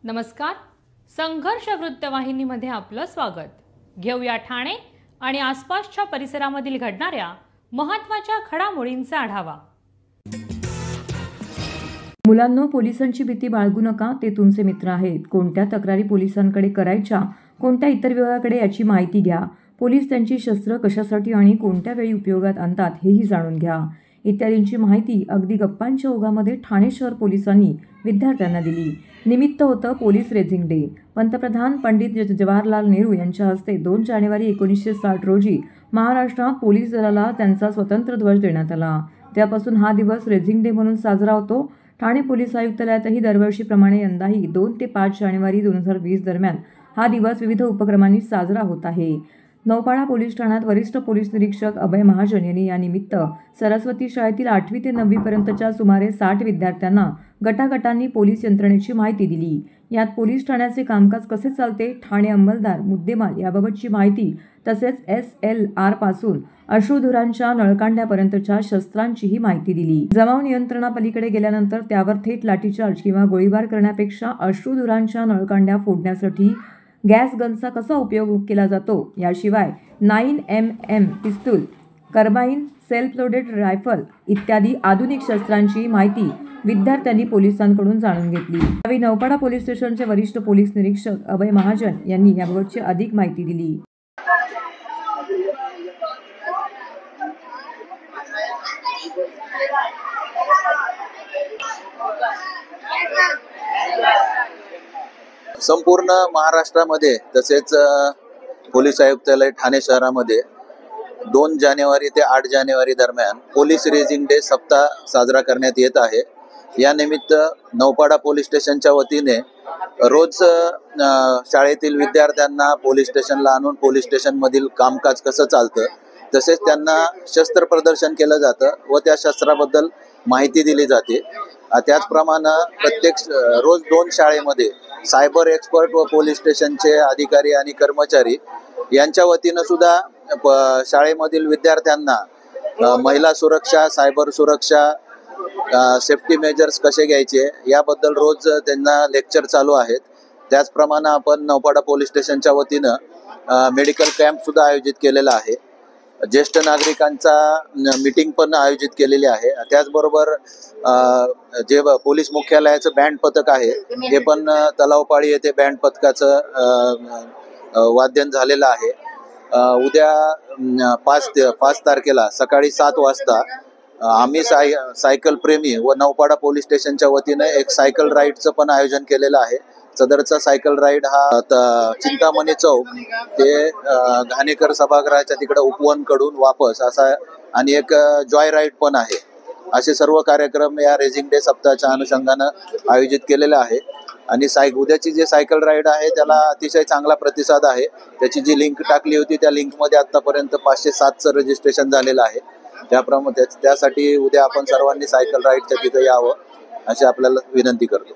नमस्कार. संघर्ष वृत्तवाहिनीमध्ये आपलं स्वागत. घेऊया ठाणे आणि आसपासच्या परिसरामधील घडणाऱ्या महत्त्वाच्या घडामोडींचा आढावा. मुलांनो, पोलिसांची भीती बाळगू नका. ते तुमचे मित्र आहेत. कोणत्या तक्रारी पोलिसांकडे करायच्या, कोणत्या इतर विभागाकडे याची माहिती घ्या. पोलीस त्यांची शस्त्र कशासाठी आणि कोणत्या वेळी उपयोगात आणतात हेही जाणून घ्या. इत्यादींची माहिती अगदी गप्पांच्या ओघामध्ये ठाणे शहर पोलिसांनी विद्यार्थ्यांना दिली. निमित्त होतं पोलीस रेझिंग डे. पंतप्रधान पंडित जवाहरलाल नेहरू यांच्या हस्ते 2 जानेवारी 1960 रोजी महाराष्ट्रात पोलीस दलाला त्यांचा स्वतंत्र ध्वज देण्यात आला. त्यापासून हा दिवस रेझिंग डे म्हणून साजरा होतो. ठाणे पोलीस आयुक्तालयातही दरवर्षीप्रमाणे यंदाही 2 ते 5 जानेवारी 2020 दरम्यान हा दिवस विविध उपक्रमांनी साजरा होत आहे. नौपाडा पोलीस ठाण्यात वरिष्ठ पोलीस निरीक्षक अभय महाजन यांनी या निमित्त सरस्वती शाळेतील 8वी ते 9वी पर्यंतच्या सुमारे 60 विद्यार्थ्यांना गटागटांनी पोलीस यंत्रणेची माहिती दिली. यात पोलीस ठाण्याचे कामकाज कसे चालते, ठाणे अंमलदार, मुद्देमाल याबाबतची माहिती तसेच SLR पासून अश्रुधुरांच्या नळकांड्यापर्यंतच्या शस्त्रांचीही माहिती दिली. जमाव नियंत्रणापलीकडे गेल्यानंतर त्यावर थेट लाठीचार्ज किंवा गोळीबार करण्यापेक्षा अश्रुधुरांच्या नळकांड्या फोडण्यासाठी गॅस गनचा कसा उपयोग केला जातो, याशिवाय 9mm पिस्तूल, कार्बाइन, सेल्फ लोडेड रायफल इत्यादी आधुनिक शस्त्रांची माहिती विद्यार्थ्यांनी पोलिसांकडून जाणून घेतली. यावेळी नौपाडा पोलीस स्टेशनचे वरिष्ठ पोलीस निरीक्षक अभय महाजन यांनी याबाबतची अधिक माहिती दिली. संपूर्ण महाराष्ट्रामध्ये तसेच पोलीस आयुक्तालय ठाणे शहरामध्ये 2 जानेवारी ते 8 जानेवारी दरम्यान पोलीस रेझिंग डे सप्ताह साजरा करण्यात येत आहे. या निमित्त नौपाडा पोलीस स्टेशनच्या वतीने रोज शाळेतील विद्यार्थ्यांना पोलीस स्टेशनला आणून पोलीस स्टेशनमधील कामकाज कसं चालतं तसेच त्यांना शस्त्र प्रदर्शन केलं जातं व त्या शस्त्राबद्दल माहिती दिली जाते. त्याचप्रमाणे प्रत्येक रोज 2 शाळेमध्ये सायबर एक्सपर्ट व पोलीस स्टेशनचे अधिकारी आणि कर्मचारी यांच्या वतीनं सुद्धा शाळेमधील विद्यार्थ्यांना महिला सुरक्षा, सायबर सुरक्षा, सेफ्टी मेजर्स कसे घ्यायचे याबद्दल रोज त्यांना लेक्चर चालू आहेत. त्याचप्रमाणे आपण नौपाडा पोलीस स्टेशनच्या वतीनं मेडिकल कॅम्प सुद्धा आयोजित केलेला आहे. ज्येष्ठ नागरिकांचा मीटिंग पण आयोजित केलेली आहे. त्याचबरोबर जे पोलीस मुख्यालयाचं बँड पथक आहे हे पण तलावपाळी येथे बँड पथकाचं वाद्यन झालेलं आहे. उद्या 5 तारखेला सकाळी 7 वाजता आम्ही सायकल प्रेमी व नौपाडा पोलीस स्टेशनच्या वतीने एक सायकल राईडचं पण आयोजन केलेलं आहे. सदरचा सायकल राईड हा चिंतामणी चौक ते घाणेकर सभागृहाच्या तिकडे उपवन कडून वापस असा आणि एक जॉय राईड पण आहे. असे सर्व कार्यक्रम या रेझिंग डे सप्ताहाच्या अनुषंगानं आयोजित केलेले आहे. आणि उद्याची जे सायकल राईड आहे त्याला अतिशय चांगला प्रतिसाद आहे. त्याची जी लिंक टाकली होती त्या लिंकमध्ये आतापर्यंत 507चं रजिस्ट्रेशन झालेलं आहे. त्यासाठी उद्या आपण सर्वांनी सायकल राईडच्या तिथे यावं अशी आपल्याला विनंती करतो.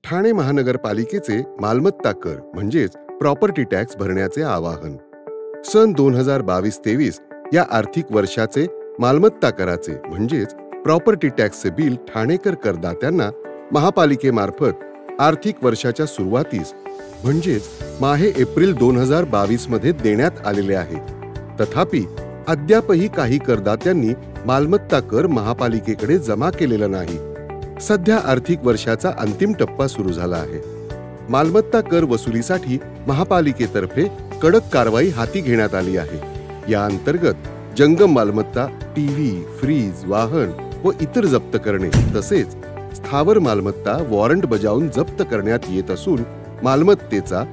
ठाणे महानगरपालिकेचे मालमत्ता कर म्हणजेच प्रॉपर्टी टॅक्स भरण्याचे आवाहन. सन 2022-23 या आर्थिक वर्षाचे मालमत्ता कराचे म्हणजेच प्रॉपर्टी टॅक्सचे बिल ठाणेकर करदात्यांना महापालिकेमार्फत आर्थिक वर्षाच्या सुरुवातीस म्हणजेच माहे एप्रिल 2022 मध्ये देण्यात आलेले आहे. तथापि अद्यापही काही करदात्यांनी मालमत्ता कर महापालिकेकडे जमा केलेला नाही. सध्या आर्थिक वर्षाचा अंतिम टप्पा सुरू झाला आहे. मालमत्ता कर वसुलीसाठी महापालिकेतर्फे कडक कारवाई हाती घेण्यात आली आहे. या अंतर्गत जंगम मालमत्ता, टीव्ही, फ्रीज, वाहन व इतर जप्त करणे तसेच स्थावर मालमत्ता वॉरंट बजावून जप्त करण्यात येत असून मालमत्तेचा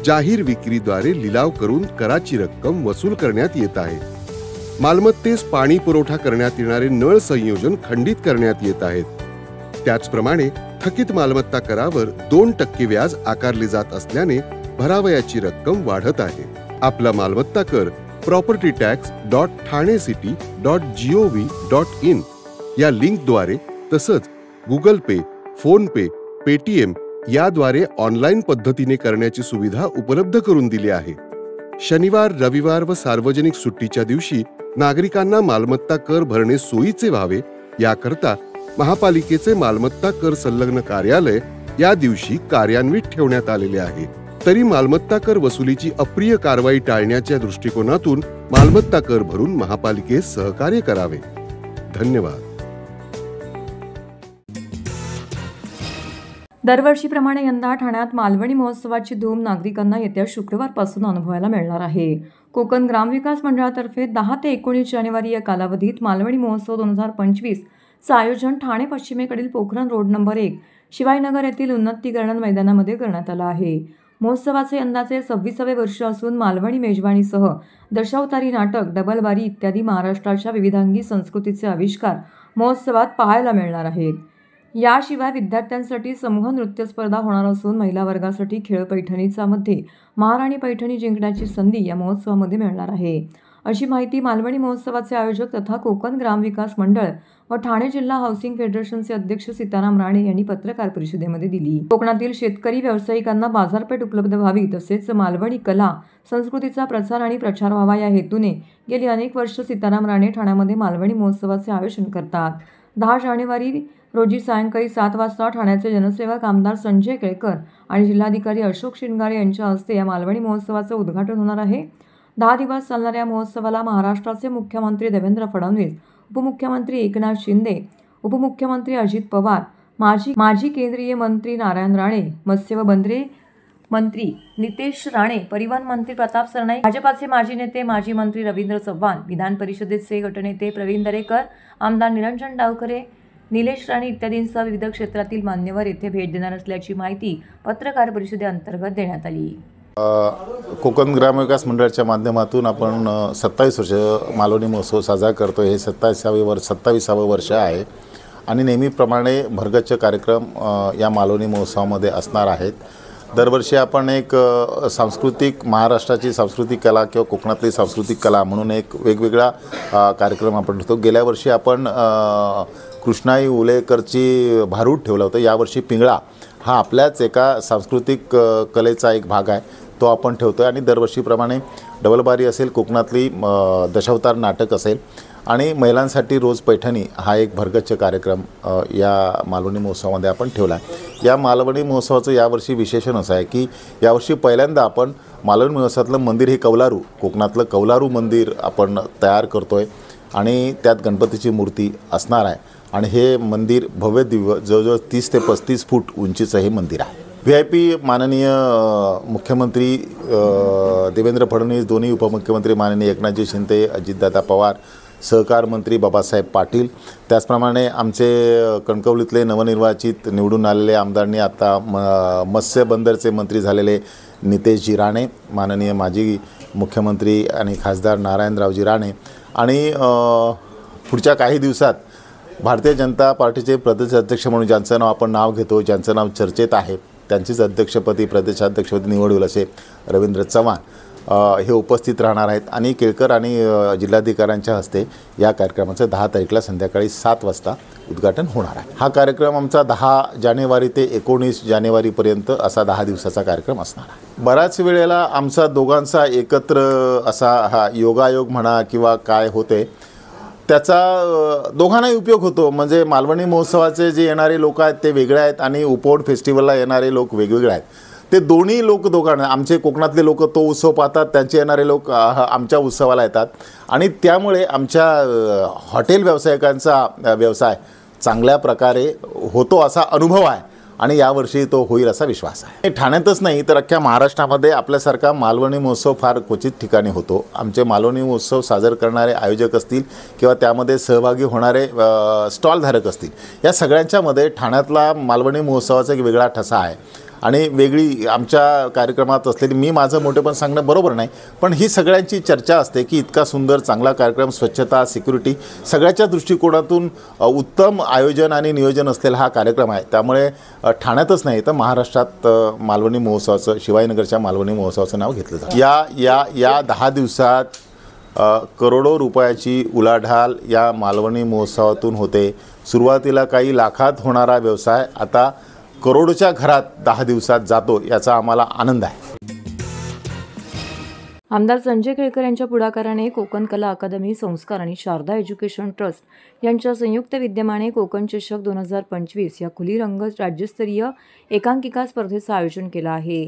जाहीर विक्रीद्वारे लिलाव करून कराची रक्कम वसूल करण्यात येत आहे. मालमत्तेस पाणी पुरवठा करण्यात येणारे नळ संयोजन खंडित करण्यात येत आहेत. त्याचप्रमाणे थकीत मालमत्ता करावर 2% व्याज आकारले जात असल्याने भरावयाची रक्कम वाढत आहे. आपला मालमत्ता कर propertytax.thanecity.gov.in या लिंकद्वारे तसंच गुगल पे, फोन पे, पेटीएम याद्वारे ऑनलाईन पद्धतीने करण्याची सुविधा उपलब्ध करून दिली आहे. शनिवार, रविवार व सार्वजनिक सुट्टीच्या दिवशी नागरिकांना मालमत्ता कर भरणे सोयीचे व्हावे याकरता महापालिकेचे मालमत्ता कर संलग्न कार्यालय या दिवशी कार्यान्वित ठेवण्यात आलेले आहे. तरी मालमत्ता कर वसुलीची अप्रिय कारवाई टाळण्याच्या दृष्टिकोनातून मालमत्ता कर भरून महापालिकेस सहकार्य करावे. धन्यवाद. दरवर्षीप्रमाणे यंदा ठाण्यात मालवणी महोत्सवाची धूम नागरिकांना येत्या शुक्रवारपासून अनुभवायला मिळणार आहे. कोकण ग्रामविकास मंडळातर्फे 10 ते 19 जानेवारी या कालावधीत मालवणी महोत्सव 2025 चं आयोजन ठाणे पश्चिमेकडील पोखरण रोड नंबर 1 शिवाजीनगर येथील उन्नतीकरण मैदानामध्ये करण्यात आलं आहे. महोत्सवाचे यंदाचे 26वे वर्ष असून मालवणी मेजवानीसह दशावतारी नाटक, डबलबारी इत्यादी महाराष्ट्राच्या विविधांगी संस्कृतीचे आविष्कार महोत्सवात पाहायला मिळणार आहेत. याशिवाय विद्यार्थ्यांसाठी समूह नृत्य स्पर्धा होणार असून महिला वर्गासाठी खेळ पैठणीचा मध्ये महाराणी पैठणी जिंकण्याची संधी या महोत्सवामध्ये मिळणार आहे, अशी माहिती मालवणी महोत्सवाचे आयोजक तथा कोकण ग्रामविकास मंडळ व ठाणे जिल्हा हाऊसिंग फेडरेशनचे अध्यक्ष सीताराम राणे यांनी पत्रकार परिषदेमध्ये दिली. कोकणातील शेतकरी व्यावसायिकांना बाजारपेठ उपलब्ध व्हावी तसेच मालवणी कला संस्कृतीचा प्रचार आणि प्रचार व्हावा या हेतूने गेली अनेक वर्ष सीताराम राणे ठाण्यामध्ये मालवणी महोत्सवाचे आयोजन करतात. 10 जानेवारी रोजी सायंकाळी 7 वाजता ठाण्याचे जनसेवक आमदार संजय केळकर आणि जिल्हाधिकारी अशोक शिंगारे यांच्या हस्ते या मालवणी महोत्सवाचं उद्घाटन होणार आहे. 10 दिवस चालणाऱ्या मोहोत्सवाला महाराष्ट्राचे मुख्यमंत्री देवेंद्र फडणवीस, उपमुख्यमंत्री एकनाथ शिंदे, उपमुख्यमंत्री अजित पवार, माजी केंद्रीय मंत्री नारायण राणे, मत्स्य व बंदरे मंत्री नितेश राणे, परिवहन मंत्री प्रताप सरनाईक, भाजपाचे माजी नेते माजी मंत्री रवींद्र चव्हाण, विधान परिषदेचे गटनेते प्रवीण दरेकर, आमदार निरंजन डावखरे, निलेश राणे इत्यादींसह विविध क्षेत्रातील मान्यवर येथे भेट देणार असल्याची माहिती पत्रकार परिषदेअंतर्गत देण्यात आली. कोकण ग्रामविकास मंडळाच्या माध्यमातून आपण 27 वर्ष मालवणी महोत्सव साजरा करतो. हे 27वे वर्ष आहे आणि नेहमीप्रमाणे भरगच्च कार्यक्रम या मालवणी महोत्सवामध्ये असणार आहेत. दरवर्षी आपण एक महाराष्ट्राची सांस्कृतिक कला किंवा कोकणातली सांस्कृतिक कला म्हणून एक वेगवेगळा कार्यक्रम आपण ठेवतो. गेल्या वर्षी आपण कृष्णाई उलेकरची भारूड ठेवलं होतं. यावर्षी पिंगळा हा आपल्याच एका सांस्कृतिक कलेचा एक भाग आहे, तो आपण ठेवतो आहे. आणि दरवर्षीप्रमाणे डबलबारी असेल, कोकणातली दशावतार नाटक असेल आणि महिलांसाठी रोज पैठणी हा एक भरगच्च कार्यक्रम या मालवणी महोत्सवामध्ये आपण ठेवला आहे. या मालवणी महोत्सवाचं यावर्षी विशेषण असं आहे की यावर्षी पहिल्यांदा आपण मालवणी महोत्सवातलं मंदिर हे कौलारू, कोकणातलं कौलारू मंदिर आपण तयार करतो आहे आणि त्यात गणपतीची मूर्ती असणार आहे. आणि हे मंदिर भव्य दिव्य जवळजवळ 30 ते 35 फूट उंचीचं हे मंदिर आहे. VIP माननीय मुख्यमंत्री देवेंद्र फडणवीस, दोन्ही उपमुख्यमंत्री माननीय एकनाथजी शिंदे, अजितदादा पवार, सहकार मंत्री बाबासाहेब पाटील, त्याचप्रमाणे आमचे कणकवलीतले नवनिर्वाचित निवडून आलेले आमदारांनी आता मत्स्य बंदरचे मंत्री झालेले नितेशजी राणे, माननीय माजी मुख्यमंत्री आणि खासदार नारायणरावजी राणे आणि पुढच्या काही दिवसात भारतीय जनता पार्टीचे प्रदेशाध्यक्ष म्हणून ज्यांचं आपण नाव घेतो, ज्यांचं नाव चर्चेत आहे, त्यांचीच प्रदेशाध्यक्षपदी निवड होईल असे रवींद्र चव्हाण हे उपस्थित राहणार आहेत. आणि केळकर आणि जिल्हाधिकाऱ्यांच्या हस्ते या कार्यक्रमाचं 10 तारीखला संध्याकाळी 7 वाजता उद्घाटन होणार आहे. हा कार्यक्रम आमचा 10 जानेवारी ते 19 जानेवारीपर्यंत असा 10 दिवसाचा कार्यक्रम असणार आहे. बऱ्याच वेळेला आमचा दोघांचा एकत्र असा हा योगायोग म्हणा किंवा काय होते त्याचा दोघांनाही उपयोग होतो. म्हणजे मालवणी महोत्सवाचे जे येणारे लोक आहेत ते वेगळे आहेत आणि उपवन फेस्टिवलला येणारे लोक वेगवेगळे आहेत. ते दोन्ही लोक दोघांना, आमचे कोकणातले लोक तो उत्सव पाहतात, त्यांचे येणारे लोक आमच्या उत्सवाला येतात आणि त्यामुळे आमच्या हॉटेल व्यावसायिकांचा व्यवसाय चांगल्या प्रकारे होतो असा अनुभव आहे आणि यावर्षी तो होईल असा विश्वास आहे. ठाण्यातच नाही तर अख्ख्या महाराष्ट्रामध्ये आपल्यासारखा मालवणी महोत्सव फार क्वचित ठिकाणी होतो. आमचे मालवणी महोत्सव साजर करणारे आयोजक असतील किंवा त्यामध्ये सहभागी होणारे स्टॉलधारक असतील, या सगळ्यांच्यामध्ये ठाण्यातला मालवणी महोत्सवाचा एक वेगळा ठसा आहे आणि वेगळी आमच्या कार्यक्रमात असलेली, मी माझं मोठेपण सांगणं बरोबर नाही, पण ही सगळ्यांची चर्चा असते की इतका सुंदर चांगला कार्यक्रम, स्वच्छता, सिक्युरिटी सगळ्याच्या दृष्टिकोनातून उत्तम आयोजन आणि नियोजन असलेला हा कार्यक्रम आहे. त्यामुळे ठाण्यातच नाही तर महाराष्ट्रात मालवणी महोत्सवाचं, शिवाजीनगरच्या मालवणी महोत्सवाचं नाव घेतलं जातं. या 10 दिवसात करोडो रुपयाची उलाढाल या मालवणी महोत्सवातून होते. सुरुवातीला काही लाखात होणारा व्यवसाय आता करोडोच्या घरात 10 दिवसात जातो, याचा आम्हाला आनंद आहे. आमदार संजय केळकर यांच्या पुढाकाराने कोकण कला अकादमी संस्कार आणि शारदा एज्युकेशन ट्रस्ट यांच्या संयुक्त विद्यमाने कोकण चषक 2025 या खुली रंगत राज्यस्तरीय एकांकिका स्पर्धेचं आयोजन केलं आहे।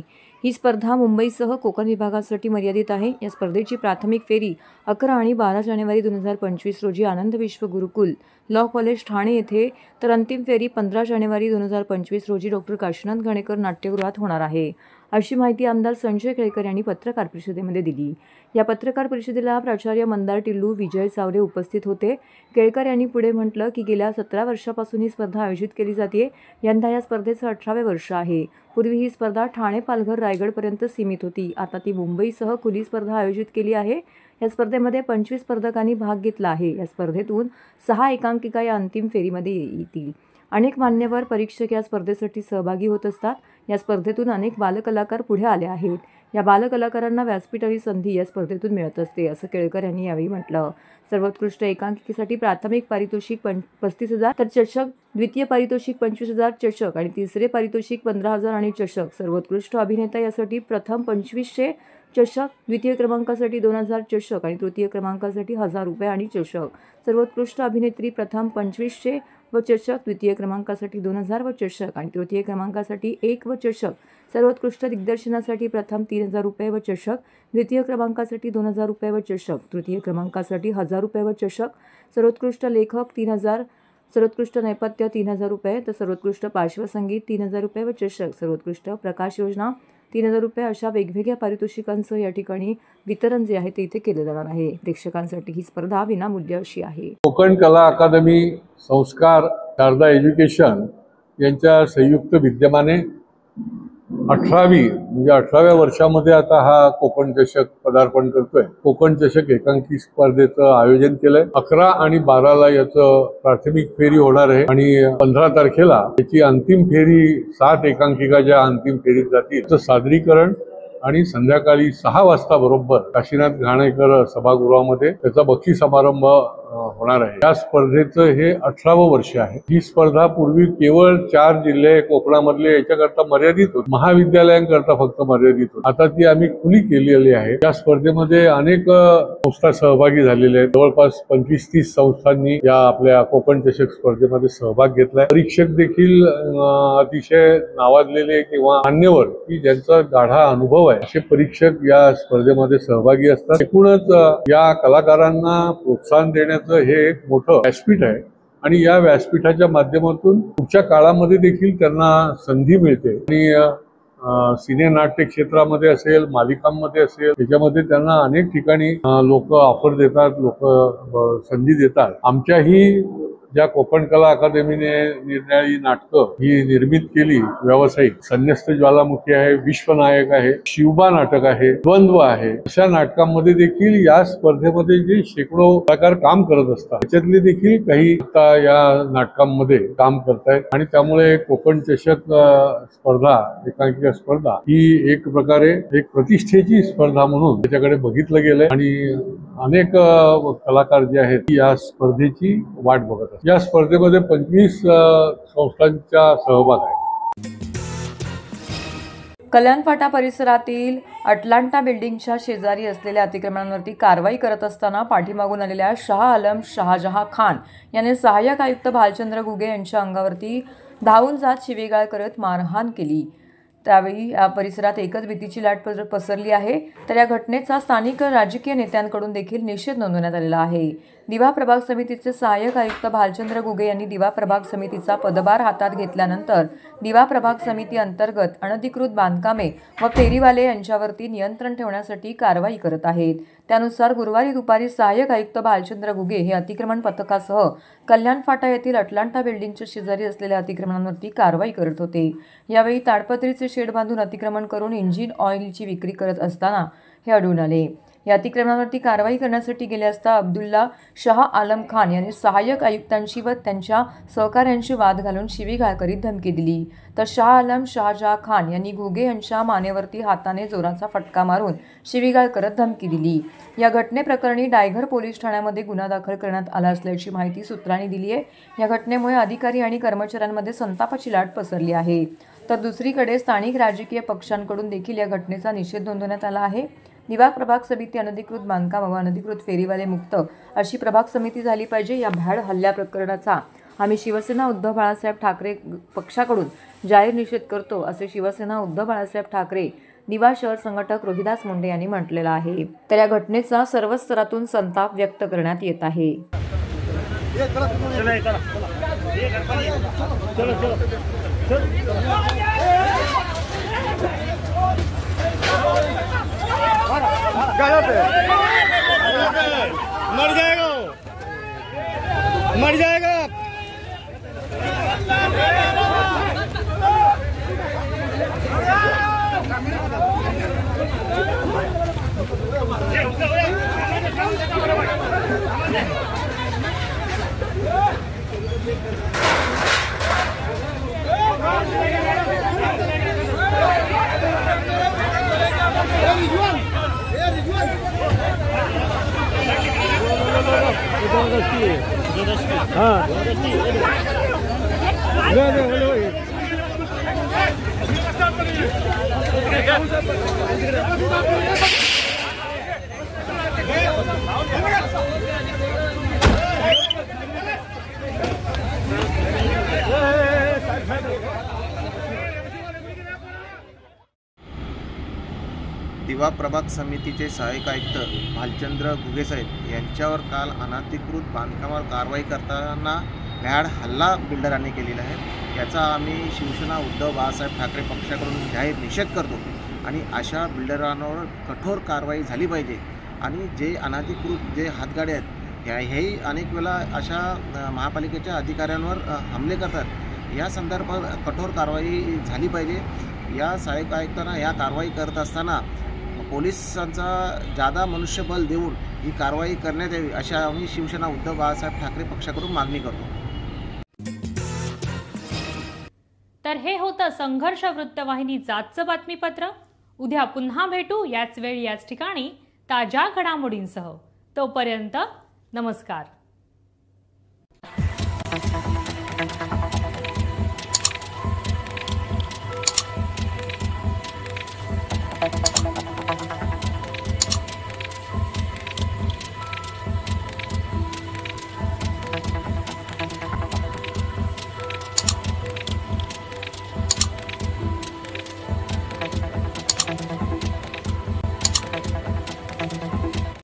ही स्पर्धा मुंबईसह कोकण विभागासाठी मर्यादित आहे। या स्पर्धेची प्राथमिक फेरी 11 आणि 12 जानेवारी 2025 रोजी आनंद विश्व गुरुकुल लॉ कॉलेज ठाणे येथे, तर अंतिम फेरी 15 जानेवारी 2025 रोजी डॉक्टर काशीनाथ घाणेकर नाट्यगृहात होणार आहे, अशी माहिती आमदार संजय केळकर यांनी पत्रकार परिषदेमध्ये दिली। या पत्रकार परिषदेला प्राचार्य मंदार टिल्लू, विजय चावरे उपस्थित होते। केळकर यांनी पुढे म्हटलं की गेल्या 17 वर्षापासून ही स्पर्धा आयोजित केली जाते। यंदा या स्पर्धेचं 18वे वर्ष आहे। पूर्वी ही स्पर्धा ठाणे, पालघर, रायगडपर्यंत सीमित होती। आता ती मुंबईसह खुली स्पर्धा आयोजित केली आहे। या स्पर्धेमध्ये 25 स्पर्धकांनी भाग घेतला आहे। या स्पर्धेतून 6 एकांकिका या अंतिम फेरीमध्ये येतील। अनेक मान्यवर परीक्षक या स्पर्धेसाठी सहभागी होत असतात। या स्पर्धेतून अनेक बालकलाकार पुढे आले आहेत। या बालकलाकारांना व्यासपीठ आणि संधी या स्पर्धेतून मिळत असते, असं केळकर यांनी यावेळी म्हटलं। सर्वोत्कृष्ट एकांकिकेसाठी प्राथमिक पारितोषिक 35,000, तर चषक, द्वितीय पारितोषिक 25,000 चषक आणि तिसरे पारितोषिक 15,000 आणि चषक। सर्वोत्कृष्ट अभिनेता यासाठी प्रथम 2500 चषक, द्वितीय क्रमांकासाठी 2,000 चषक आणि तृतीय क्रमांकासाठी 1,000 रुपये आणि चषक। सर्वोत्कृष्ट अभिनेत्री प्रथम 2500 व चषक, द्वितीय क्रमांकासाठी 2,000 व चषक आणि तृतीय क्रमांकासाठी 1 व चषक। सर्वोत्कृष्ट दिग्दर्शनासाठी प्रथम 3,000 रुपये व चषक, द्वितीय क्रमांकासाठी 2,000 रुपये व चषक, तृतीय क्रमांकासाठी 1,000 रुपये व चषक। सर्वोत्कृष्ट लेखक 3,000, सर्वोत्कृष्ट नेपथ्य 3,000 रुपये, तर सर्वोत्कृष्ट पार्श्वसंगीत 3,000 रुपये व चषक। सर्वोत्कृष्ट प्रकाश योजना 3,000 रुपये, अशा वेगवेगळ्या पारितोषिकांचं या ठिकाणी वितरण जे आहे ते इथे केलं जाणार आहे। प्रेक्षकांसाठी ही स्पर्धा विनामूल्य अशी आहे। कोकण कला अकादमी संस्कार शारदा एज्युकेशन यांच्या संयुक्त विद्यमाने 18व्या वर्षामध्ये आता हा कोकण चषक पदार्पण करतोय। कोकण चषक एकांकी स्पर्धेचं आयोजन केलंय। 11 आणि 12ला याचं प्राथमिक फेरी होणार आहे आणि 15 तारखेला याची अंतिम फेरी 7 एकांकिका ज्या अंतिम फेरीत जातील त्याचं सादरीकरण आणि संध्याकाळी 6 वाजता बरोबर काशीनाथ घाणेकर सभागृहामध्ये त्याचा बक्षीस समारंभ होणार आहे। या स्पर्धेचं हे 18वं वर्ष आहे। ही स्पर्धा पूर्वी केवळ 4 जिल्हे कोकणामधले याच्याकरता मर्यादित होती, महाविद्यालयांकरता फक्त मर्यादित होती। आता ती आम्ही खुली केलेली आहे। या स्पर्धेमध्ये अनेक संस्था सहभागी झालेल्या आहेत। जवळपास 25-30 संस्थांनी या आपल्या कोकण चषक स्पर्धेमध्ये सहभाग घेतलाय। परीक्षक देखील अतिशय नावाजलेले किंवा मान्यवर की ज्यांचा गाढा अनुभव आहे असे परीक्षक या स्पर्धेमध्ये सहभागी असतात। एकूणच या कलाकारांना प्रोत्साहन देण्याचं हे एक मोठं व्यासपीठ आहे आणि या व्यासपीठाच्या माध्यमातून पुढच्या काळामध्ये देखील त्यांना संधी मिळते आणि सिने नाट्य क्षेत्रामध्ये असेल, मालिकांमध्ये असेल, त्याच्यामध्ये त्यांना अनेक ठिकाणी लोक ऑफर देतात, लोक संधी देतात। आमच्याही ज्या कोकण कला अकादमीने निरनिराळी नाटकं ही निर्मित केली व्यावसायिक, संन्यस्त ज्वालामुखी आहे, विश्वनायक आहे, शिवबा नाटक आहे, द्वंद्व आहे, अशा नाटकांमध्ये देखील या स्पर्धेमध्ये जे शेकडो कलाकार काम करत असतात त्याच्यातले देखील काही आता या नाटकांमध्ये काम करतायत आणि त्यामुळे कोकण चषक स्पर्धा, एकांकिका स्पर्धा ही एक प्रकारे एक प्रतिष्ठेची स्पर्धा म्हणून त्याच्याकडे बघितलं गेलंय आणि अनेक कलाकार जे आहेत या स्पर्धेची वाट बघत आहेत। या स्पर्धेमध्ये 25 संस्थांचा सहभाग आहे। कल्याण फाटा परिसरातील अटलांटा बिल्डिंगच्या शेजारी असलेल्या अतिक्रमणांवरती कारवाई करत असताना पाठीमागून आलेल्या शाह आलम शाहजहा खान याने सहाय्यक आयुक्त भालचंद्र घुगे यांच्या अंगावरती धावून जात शिवीगाळ करत मारहाण केली। त्यावेळी या परिसरात एकच भीतीची लाट पसरली आहे। तर या घटनेचा स्थानिक राजकीय नेत्यांकडून देखील निषेध नोंदवण्यात आलेला आहे। दिवा प्रभाग समितीचे सहाय्यक आयुक्त भालचंद्र घुगे यांनी दिवा प्रभाग समितीचा पदभार हातात घेतल्यानंतर दिवा प्रभाग समिती अंतर्गत अनधिकृत बांधकामे व फेरीवाले यांच्यावरती नियंत्रण ठेवण्यासाठी कारवाई करत आहेत। त्यानुसार गुरुवारी दुपारी सहाय्यक आयुक्त भालचंद्र घुगे हे अतिक्रमण पथकासह कल्याण फाटा येथील अटलांटा बिल्डिंगच्या शेजारी असलेल्या अतिक्रमणांवरती कारवाई करत होते। यावेळी ताडपत्रीचे शेड बांधून अतिक्रमण करून इंजिन ऑइलची विक्री करत असताना हे आढळून आले। या अतिक्रमणावरती कारवाई करण्यासाठी गेले असता अब्दुल्ला शाह आलम खान यांनी सहाय्यक आयुक्तांशी व त्यांच्या सहकाऱ्यांशी वाद घालून शिवीगाळ करीत धमकी दिली। तर शाह आलम शाहजहा खान यांनी घुगे यांच्या मानेवरती हाताने जोराचा फटका मारून शिवीगाळ करत धमकी दिली। या घटनेप्रकरणी डायघर पोलीस ठाण्यामध्ये गुन्हा दाखल करण्यात आला असल्याची माहिती सूत्रांनी दिली आहे। या घटनेमुळे अधिकारी आणि कर्मचाऱ्यांमध्ये संतापाची लाट पसरली आहे। तर दुसरीकडे स्थानिक राजकीय पक्षांकडून देखील या घटनेचा निषेध नोंदवण्यात आला आहे। निवाक प्रभाग समिती अनधिकृत बांधकाम व अनधिकृत फेरीवाले मुक्त अशी प्रभाग समिती झाली पाहिजे। या भ्याड हल्ल्या प्रकरणाचा आम्ही शिवसेना उद्धव बाळासाहेब ठाकरे पक्षाकडून जाहीर निषेध करतो, असे शिवसेना उद्धव बाळासाहेब ठाकरे निवा शहर संघटक रोहिदास मुंडे यांनी म्हटलेलं आहे। तर या घटनेचा सर्व स्तरातून संताप व्यक्त करण्यात येत आहे। मर जाएगा। दिवा प्रभाग समितीचे सहाय्यक आयुक्त भालचंद्र घुगेसाहेब यांच्यावर काल अनधिकृत बांधकामावर कारवाई करताना भ्याड हल्ला बिल्डरांनी केलेला आहे। याचा आम्ही शिवसेना उद्धव बाळासाहेब ठाकरे पक्षाकडून जाहीर निषेध करतो आणि अशा बिल्डरांवर कठोर कारवाई झाली पाहिजे। आणि जे अनधिकृत जे हातगाड्या आहेत हेही अनेक वेळा अशा महापालिकेच्या अधिकाऱ्यांवर हमले करतात। या संदर्भात कठोर कारवाई झाली पाहिजे। या सहाय्यक आयुक्तांना या कारवाई करत असताना पोलिसांचा जादा मनुष्यबळ देऊन ही कारवाई करण्यात यावी, अशा आम्ही शिवसेना उद्धव बाळासाहेब ठाकरे पक्षाकडून मागणी करतो। तर हे होतं संघर्ष वृत्तवाहिनीचं आजचं बातमीपत्र। उद्या पुन्हा भेटू याच वेळी याच ठिकाणी ताज्या घडामोडींसह। तोपर्यंत नमस्कार।